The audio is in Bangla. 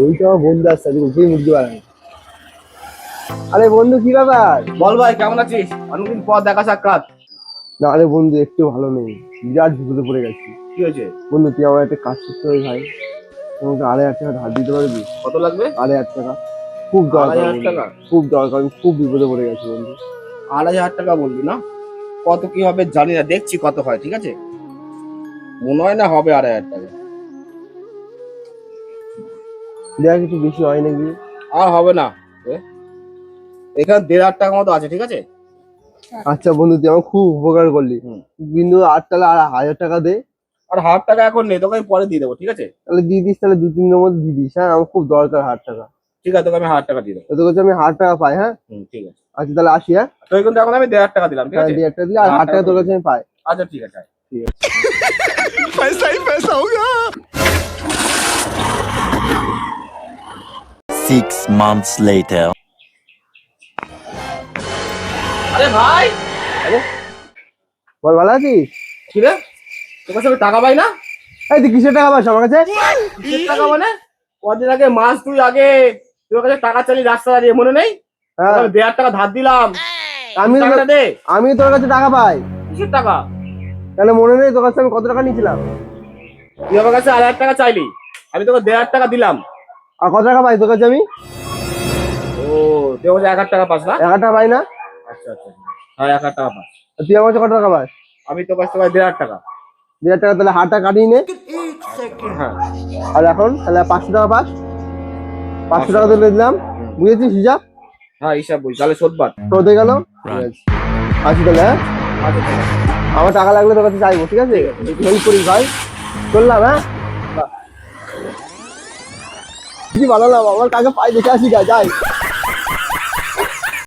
ওইটা আমার বন্ধু আসছে আজকে উঠেই মুরগি বানাই। আরে বন্ধু কি ব্যাপার? বল ভাই, কেমন আছিস? অনেকদিন পর দেখা সাক্ষাৎ। না আরে বন্ধু একটু ভালো নেই, বিরাট বিপদে পড়ে গেছি। কি হয়েছে? বন্ধু তুই আমার একটা কাজ করতে হবে ভাই, তোমাকে 2,500 টাকা ধার দিতে পারবি? কত লাগবে? 2,500 টাকা খুব দরকার 2,500 বন্ধু, টাকা? খুব দরকার, আমি খুব বিপদে পড়ে গেছি বন্ধু। 2,500 বললি না? কত কি হবে জানি না, দেখছি কত হয়। ঠিক আছে, মনে হয় না হবে 2,500 টাকা। দেখ কিছু বেশি হয় নাকি? আর হবে না। এ, এখানে 1,500 টাকা মতো আছে। ঠিক আছে। আচ্ছা বন্ধু তুই আমার খুব উপকার করলি, হুম। কিন্তু 8 টাকা আর 1,000 টাকা দে। আর 1,000 টাকা এখন নেই, তোকে আমি পরে দিয়ে দেবো। ঠিক আছে। তাহলে দিয়ে দিস, তাহলে 2-3 দিনের মধ্যে দিয়ে দিস। হ্যাঁ আমার খুব দরকার 1,000 টাকা। ঠিক আছে, তোকে আমি 1,000 টাকা দিয়ে দেবো। তোর কাছে আমি 1,000 টাকা পাই? হ্যাঁ ঠিক আছে। আচ্ছা তাহলে আসি। হ্যাঁ তো কিন্তু এখন আমি 1,500 টাকা দিলাম। ঠিক হ্যাঁ আছে। 1,500 দিলে আর 1,000 টাকা তোর কাছে আমি পাই। আচ্ছা ঠিক আছে। ঠিক আছে। पैसा ही पैसा होगा। 6 months later. আরে ভাই, বল ভালো আছিস? কি রে, তোর কাছে আমি টাকা পাই না? এই তুই কিসের টাকা পাস আমার কাছে? কিসের টাকা মানে? কদিন আগে, মাস তুই আগে তোর কাছে টাকা চালি রাস্তা দাঁড়িয়ে, মনে নেই? হ্যাঁ তোকে 1,500 টাকা ধার দিলাম। আমি টাকাটা দে। আমি তোর কাছে টাকা পাই, কিসের টাকা? তাহলে মনে নেই তোর কাছে আমি কত টাকা নিয়েছিলাম? তুই আমার কাছে 2,500 টাকা চাইলি, আমি তোকে 1,500 টাকা দিলাম। আর কত টাকা পাই তোর কাছে আমি? ও, তুই আমার কাছে 1,000 টাকা পাস না? 1,000 টাকা পাই না? আচ্ছা আচ্ছা, হ্যাঁ 1,000 টাকা পাস। আর তুই আমার কাছে কত টাকা পাস? আমি তোর কাছ থেকে 1,500 টাকা। 1,000 টাকা তাহলে 1,000 টাকা কাটিয়ে নে। হ্যাঁ, আর এখন তাহলে 500 টাকা পাস? 500 টাকা তুলে দিলাম, বুঝেছিস হিসাব? হ্যাঁ হিসাব বই, তাহলে শোধ বাদ। শোধ হয়ে গেল। ঠিক আছে আসি তাহলে। হ্যাঁ আচ্ছা ঠিক আছে। আমার টাকা লাগলে তোর কাছে চাইবো, ঠিক আছে? একটু হেল্প করিস ভাই। চললাম। হ্যাঁ কি বানালাম, আমার টাকা পাই দেখে আসি, যাই।